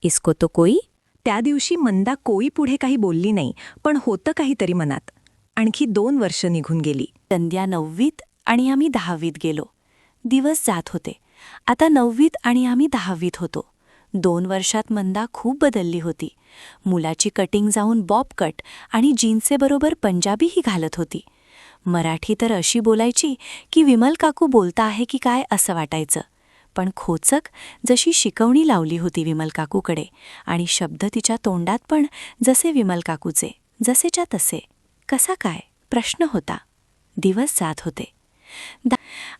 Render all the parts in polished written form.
इसको तो कोई? त्या दिवशी मंदा कोई पुढे काही बोलली नाही, पण होतं काहीतरी मनात. आणखी 2 वर्ष निघून गेली. संध्या 9वीत आणि आम्ही 10वीत गेलो. दिवस जात होते. आता 9वीत आणि आम्ही 10वीत होतो. 2 वर्षात मंदा खूप बदलली होती. मुलाची कटिंग जाऊन बॉब कट आणि जीन्सचे बरोबर पंजाबीही घालत होती. मराठी तर अशी बोलायची की विमल काकू बोलता आहे की काय असं वाटायचं. पण खोचक जशी शिकवणी लावली होती विमल काकूकडे, आणि शब्द तिच्या तोंडात पण जसे विमल काकूचे, जसेच्या तसे. कसा काय प्रश्न होता. दिवस जात होते.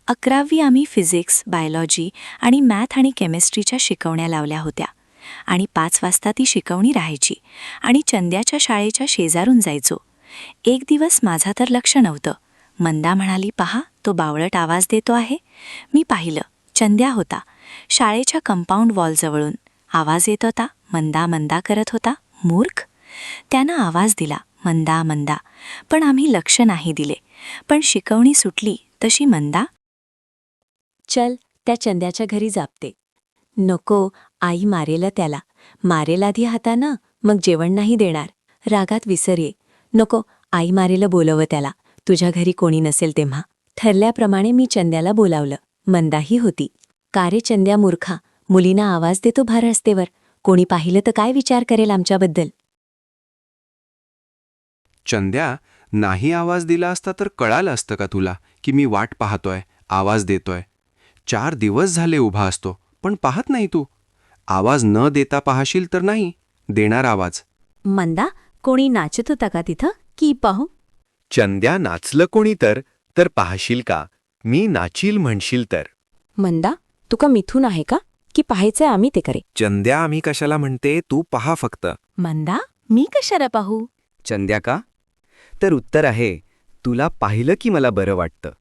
11वी आम्ही फिजिक्स, बायोलॉजी आणि मॅथ आणि केमिस्ट्रीच्या शिकवण्या लावल्या होत्या. आणि 5 वाजता ती शिकवणी राहायची आणि चंद्याच्या शाळेच्या शेजारून जायचो. एक दिवस माझा तर लक्ष नव्हतं. मंदा म्हणाली, पहा तो बावळट आवाज देतो आहे. मी पाहिलं. चंद्या होता. शाळेच्या कंपाऊंड वॉलजवळून आवाज येत होता. मंदा मंदा करत होता. मूर्ख. त्यानं आवाज दिला, मंदा मंदा, पण आम्ही लक्ष नाही दिले. पण शिकवणी सुटली तशी मंदा, चल त्या चंद्याच्या घरी जापते. नको, आई मारेल त्याला. मारेल आधी हातानं, मग जेवण नाही देणार. रागात विसर ये. नको, आई मारेल बोलव त्याला. तुझ्या घरी कोणी नसेल तेव्हा. ठरल्याप्रमाणे मी चंद्याला बोलावलं. मंदाही होती. का रे चंद्या मूर्खा, मुलींना आवाज देतो भार रस्तेवर. कोणी पाहिलं तर काय विचार करेल आमच्याबद्दल. चंद्या, नाही आवाज दिला असता तर कळालं असतं का तुला की मी वाट पाहतोय, आवाज देतोय? 4 दिवस झाले उभा असतो, पण पाहत नाही तू. आवाज न देता पाहशील तर नाही देणार आवाज. मंदा, कोणी नाचत होता का तिथं की पाहू? चंद्या, नाचलं कोणी तर पाहशील का? मी नाचील म्हणशील तर. मंदा, तुका मिथून आहे का की पाहायचंय आम्ही ते करे? चंद्या, आम्ही कशाला म्हणते, तू पहा फक्त. मंदा, मी कशाला पाहू? चंद्या का? तर उत्तर आहे, तुला पाहिलं की मला बरं वाटतं.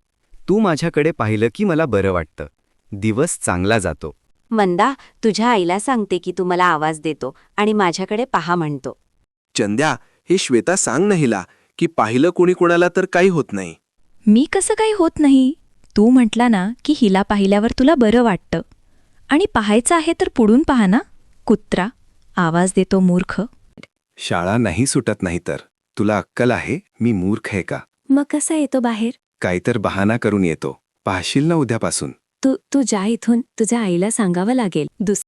तू माझ्याकडे पाहिलं की मला बरं वाटतं. दिवस चांगला जातो. मंदा, तुझ्या आईला सांगते की तू मला आवाज देतो आणि माझ्याकडे पहा म्हणतो. चंद्या, हे श्वेता सांग ना हिला की पाहिलं कोणी कोणाला तर काही होत नाही. मी कसं काही होत नाही. तू म्हटला ना की हिला पाहिल्यावर तुला बरं वाटतं. आणि पाहायचं आहे तर पुढून पहा ना. कुत्रा, आवाज देतो मूर्ख. शाळा नाही सुटत नाही तर. तुला अक्कल आहे मी मूर्ख आहे का? मग कसा येतो बाहेर? काहीतर बहाणा करून येतो. पाहशील ना उद्यापासून. तू जा इथून. तुझ्या आईला सांगावं लागेल.